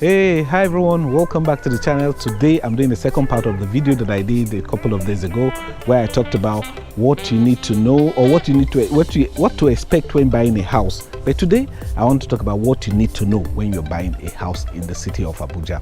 Hey, hi everyone, welcome back to the channel. Today I'm doing the second part of the video that I did a couple of days ago, where I talked about what you need to know or what to expect when buying a house. But today I want to talk about what you need to know when you're buying a house in the city of Abuja.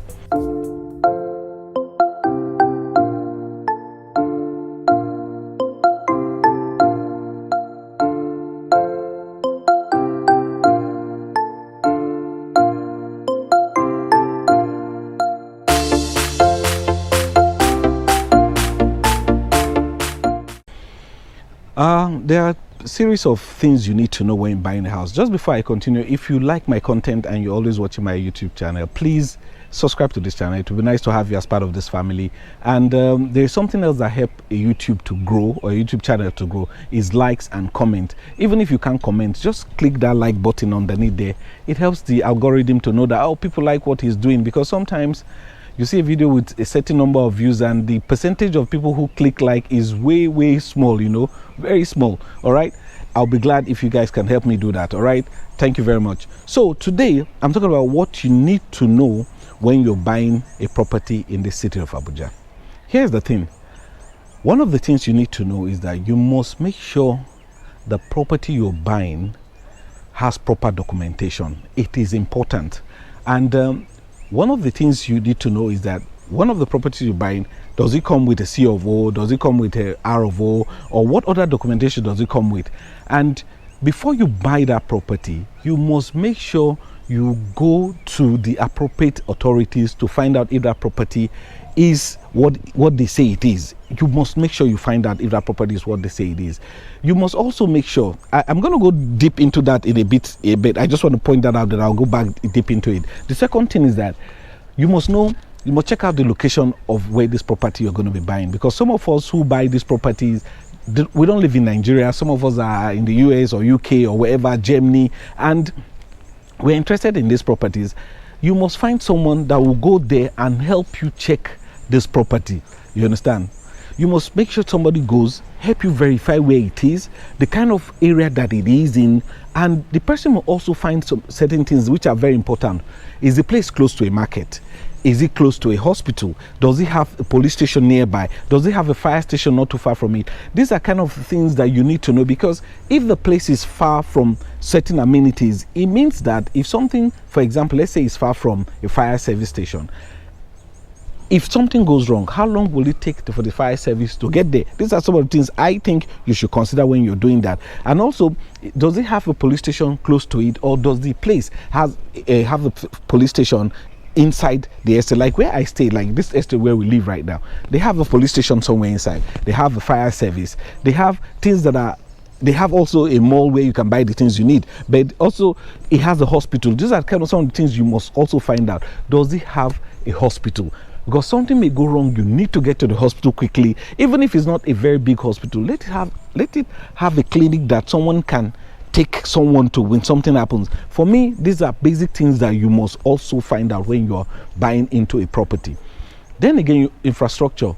There are a series of things you need to know when buying a house. Just before I continue, if you like my content and you're always watching my YouTube channel, please subscribe to this channel. It would be nice to have you as part of this family. And there's something else that helps a YouTube to grow, or a YouTube channel to grow, is likes and comment. Even if you can't comment, just click that like button underneath there. It helps the algorithm to know that, oh, people like what he's doing, because sometimes you see a video with a certain number of views and the percentage of people who click like is way small, you know, very small. All right, I'll be glad if you guys can help me do that. All right, thank you very much. So today I'm talking about what you need to know when you're buying a property in the city of Abuja. Here's the thing. One of the things you need to know is that you must make sure the property you're buying has proper documentation. It is important. And one of the things you need to know is that one of the properties you're buying, does it come with a C of O, does it come with a R of O, or what other documentation does it come with? And before you buy that property, you must make sure you go to the appropriate authorities to find out if that property is what they say it is. You must make sure you find out if that property is what they say it is. You must also make sure, I'm going to go deep into that in a bit. I just want to point that out, that I'll go back deep into it. The second thing is that you must check out the location of where this property you're going to be buying, because some of us who buy these properties, we don't live in Nigeria. Some of us are in the US or UK or wherever, Germany, and we're interested in these properties. You must find someone that will go there and help you check this property. You understand? You must make sure somebody goes, help you verify where it is, the kind of area that it is in, and the person will also find some certain things which are very important. Is the place close to a market? Is it close to a hospital? Does it have a police station nearby? Does it have a fire station not too far from it? These are kind of things that you need to know, because if the place is far from certain amenities, it means that if something, for example, let's say it's far from a fire service station, if something goes wrong, how long will it take for the fire service to get there? These are some of the things I think you should consider when you're doing that. And also, does it have a police station close to it, or does the place have a police station inside the estate? Like where I stay, like this estate where we live right now, they have a police station somewhere inside. They have a fire service. They have things that are, they have also a mall where you can buy the things you need, but also it has a hospital. These are kind of some of the things you must also find out. Does it have a hospital? Because something may go wrong, you need to get to the hospital quickly. Even if it's not a very big hospital, let it have a clinic that someone can take someone to when something happens. For me, these are basic things that you must also find out when you're buying into a property. Then again, infrastructure.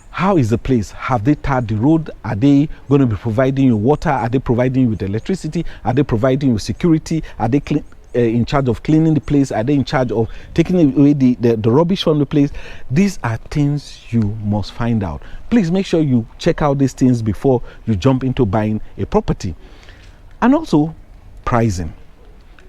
How is the place? Have they tarred the road? Are they going to be providing you water? Are they providing you with electricity? Are they providing you with security? Are they in charge of cleaning the place? Are they in charge of taking away the rubbish from the place? These are things you must find out. Please make sure you check out these things before you jump into buying a property. And also pricing.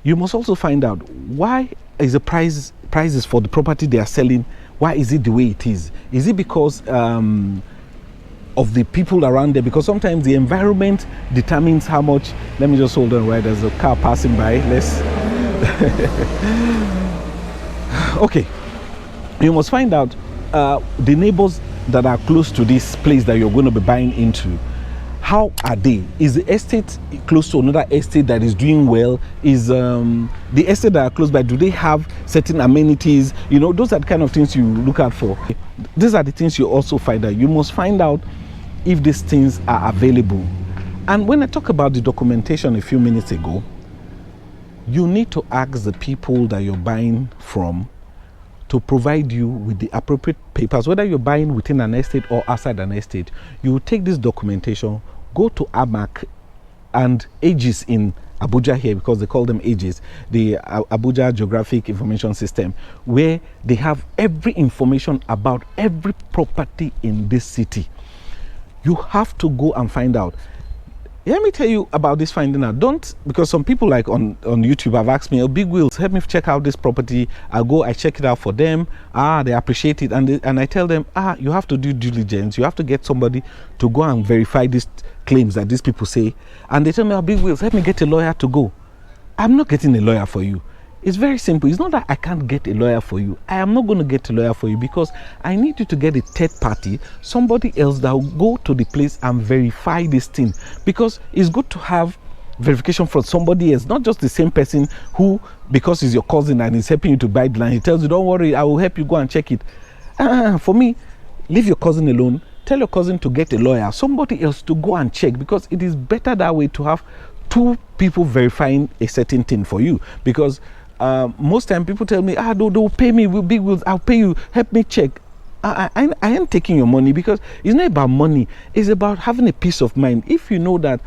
You must also find out, why is the prices for the property they are selling, why is it the way it is? Is it because of the people around there? Because sometimes the environment determines how much. Let me just hold on, right? There's a car passing by. Let's okay, you must find out the neighbors that are close to this place that you're going to be buying into. How are they? Is the estate close to another estate that is doing well? Is the estate that are close by, do they have certain amenities? You know, those are the kind of things you look out for. These are the things you also find out. You must find out if these things are available. And when I talk about the documentation a few minutes ago, you need to ask the people that you're buying from to provide you with the appropriate papers. Whether you're buying within an estate or outside an estate, you will take this documentation, go to AMAC and Aegis in Abuja here, because they call them AGIS, the Abuja Geographic Information System, where they have every information about every property in this city. You have to go and find out. Let me tell you about this finding out. Don't, because some people like on YouTube have asked me, oh, Bigwillz, help me check out this property. I check it out for them. They appreciate it. And I tell them, you have to do due diligence. You have to get somebody to go and verify these claims that these people say. And they tell me, Bigwillz, help me get a lawyer to go. I'm not getting a lawyer for you. It's very simple. It's not that I can't get a lawyer for you. I am not going to get a lawyer for you, because I need you to get a third party, somebody else that will go to the place and verify this thing. Because it's good to have verification from somebody else, not just the same person who, because he's your cousin and he's helping you to buy the land, he tells you, don't worry, I will help you go and check it. For me, leave your cousin alone. Tell your cousin to get a lawyer, somebody else to go and check, because it is better that way to have two people verifying a certain thing for you. Because most time people tell me, they'll pay me with Bigwillz, I'll pay you, help me check. I ain't taking your money, because it's not about money, it's about having a peace of mind. If you know that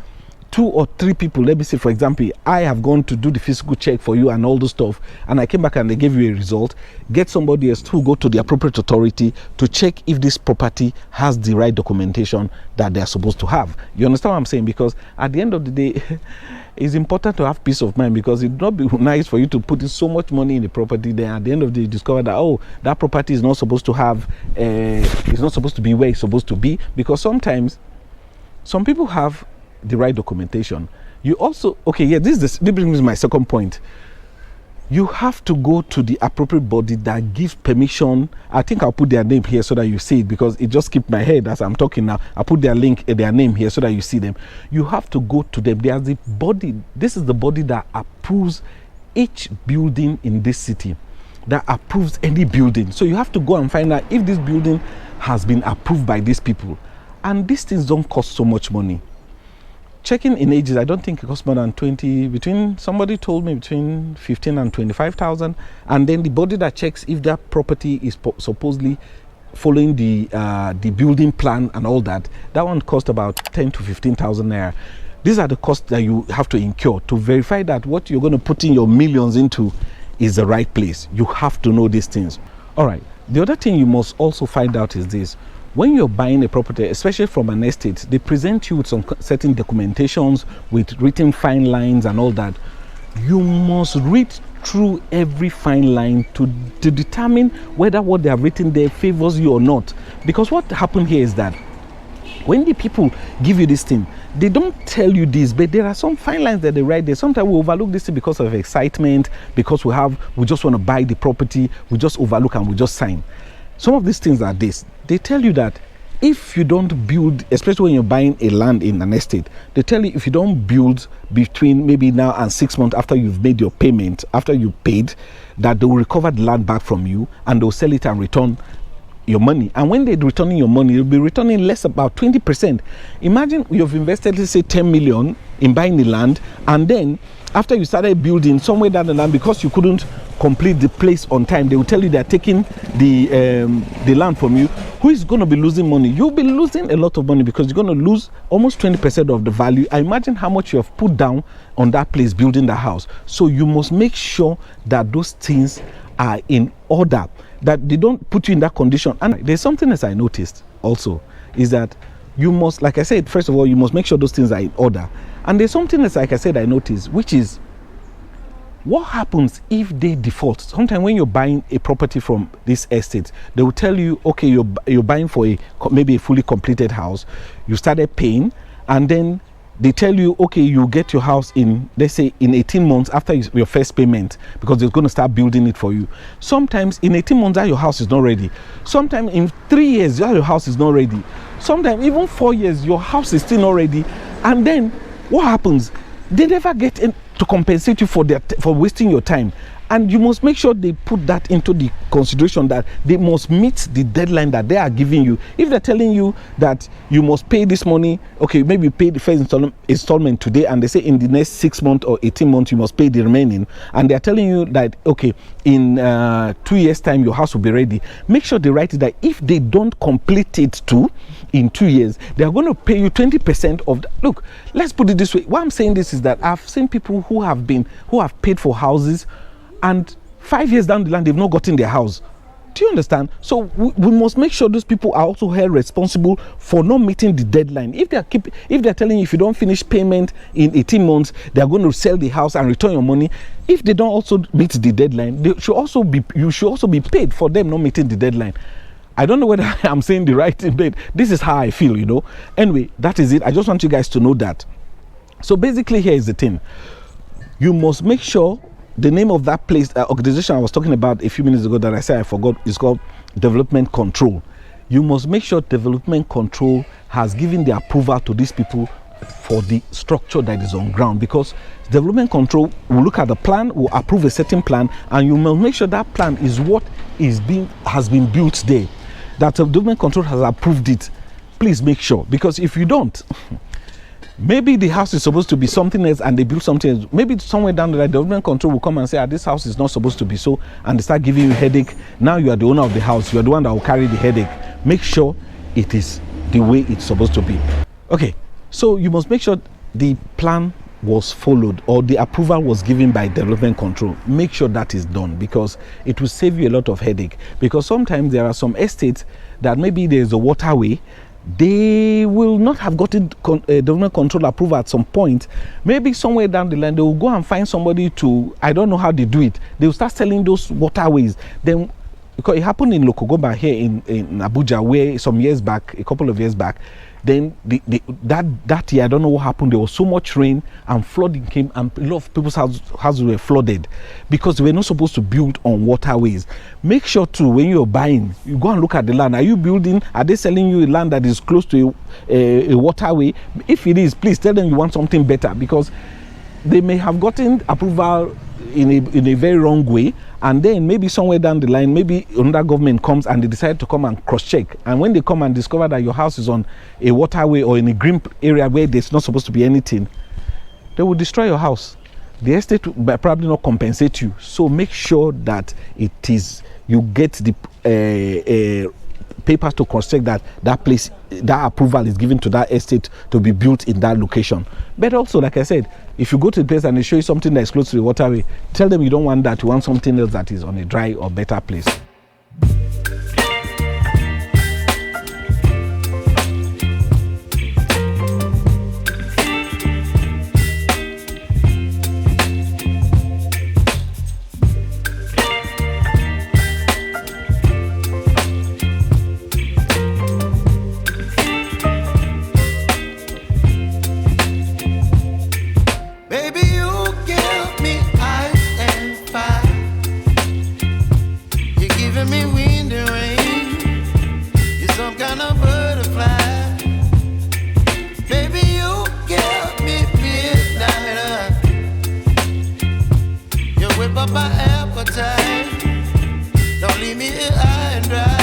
2 or 3 people, let me say for example, I have gone to do the physical check for you and all those stuff, and I came back and they gave you a result, get somebody else to go to the appropriate authority to check if this property has the right documentation that they're supposed to have. You understand what I'm saying? Because at the end of the day, it's important to have peace of mind, because it would not be nice for you to put in so much money in the property, then at the end of the day you discover that, that property is not supposed to have, it's not supposed to be where it's supposed to be. Because sometimes some people have the right documentation. You also, this brings me to my second point. You have to go to the appropriate body that gives permission. I think I'll put their name here so that you see it, because it just skipped my head as I'm talking now. I'll put their name here so that you see them. You have to go to them. There's the body. This is the body that approves each building in this city, that approves any building. So you have to go and find out if this building has been approved by these people. And these things don't cost so much money. Checking in AGIS, I don't think it costs more than 20, somebody told me between 15 and 25,000. And then the body that checks if that property is supposedly following the building plan and all that, that one costs about 10 to 15,000 naira. These are the costs that you have to incur to verify that what you're going to put in your millions into is the right place. You have to know these things. All right. The other thing you must also find out is this. When you're buying a property, especially from an estate, they present you with some certain documentations with written fine lines and all that. You must read through every fine line to determine whether what they have written there favors you or not. Because what happened here is that when the people give you this thing, they don't tell you this, but there are some fine lines that they write there. Sometimes we overlook this thing because of excitement, because we just want to buy the property, we just overlook and we just sign. Some of these things are this. They tell you that if you don't build, especially when you're buying a land in an estate, they tell you if you don't build between maybe now and 6 months after you've made your payment, after you paid, that they will recover the land back from you and they'll sell it and return your money. And when they're returning your money, they'll be returning less, about 20%. Imagine you've invested, let's say 10 million in buying the land, and then after you started building somewhere down the line, because you couldn't complete the place on time, they will tell you they're taking the land from you. Who is going to be losing money? You'll be losing a lot of money, because you're going to lose almost 20% of the value. I imagine how much you have put down on that place building the house. So you must make sure that those things are in order, that they don't put you in that condition. And there's something else I noticed also, is that you must, like I said, first of all, you must make sure those things are in order. And there's something else, like I said, I noticed, which is what happens if they default. Sometimes when you're buying a property from this estate, they will tell you, okay, you're buying for maybe a fully completed house. You started paying, and then they tell you, okay, you get your house in, let's say, in 18 months after your first payment, because they're going to start building it for you. Sometimes in 18 months, your house is not ready. Sometimes in 3 years, your house is not ready. Sometimes even 4 years, your house is still not ready. And then what happens? They never get in to compensate you for wasting your time. And you must make sure they put that into the consideration, that they must meet the deadline that they are giving you. If they're telling you that you must pay this money, okay, maybe pay the first installment today, and they say in the next 6 months or 18 months you must pay the remaining, and they're telling you that, okay, in 2 years time your house will be ready. Make sure they write it that if they don't complete it too, in 2 years, they are going to pay you 20% of that. Look, let's put it this way. Why I'm saying this is that I've seen people who have paid for houses, and 5 years down the line, they've not gotten their house. Do you understand? So we must make sure those people are also held responsible for not meeting the deadline. If they're telling you if you don't finish payment in 18 months, they are going to sell the house and return your money. If they don't also meet the deadline, you should also be paid for them not meeting the deadline. I don't know whether I'm saying the right thing, but this is how I feel, you know. Anyway, that is it. I just want you guys to know that. So basically, here is the thing. You must make sure the name of that place, organization I was talking about a few minutes ago that I said I forgot, is called Development Control. You must make sure Development Control has given the approval to these people for the structure that is on ground, because Development Control will look at the plan, will approve a certain plan, and you must make sure that plan is what has been built there, that Development Control has approved it. Please make sure, because if you don't, maybe the house is supposed to be something else and they build something else. Maybe somewhere down the line, Development Control will come and say, this house is not supposed to be so, and they start giving you a headache. Now you are the owner of the house. You are the one that will carry the headache. Make sure it is the way it's supposed to be. Okay, so you must make sure the plan was followed or the approval was given by Development Control. Make sure that is done, because it will save you a lot of headache. Because sometimes there are some estates that maybe there's a waterway, they will not have gotten Development Control approval at some point. Maybe somewhere down the line, they will go and find somebody to, I don't know how they do it. They will start selling those waterways. Then, because it happened in Lokogoba here in Abuja, where some years back, a couple of years back, then that year, I don't know what happened. There was so much rain and flooding came, and a lot of people's houses were flooded because they were not supposed to build on waterways. Make sure too, when you're buying, you go and look at the land. Are you building? Are they selling you a land that is close to a waterway? If it is, please tell them you want something better, because they may have gotten approval in a very wrong way, and then maybe somewhere down the line, maybe another government comes and they decide to come and cross-check, and when they come and discover that your house is on a waterway or in a green area where there's not supposed to be anything, they will destroy your house. The estate will probably not compensate you. So make sure that you get the papers to cross-check that place, that approval is given to that estate to be built in that location. But also, like I said, if you go to the place and they show you something that is close to the waterway, tell them you don't want that, you want something else that is on a dry or better place. My appetite, don't leave me here high and dry.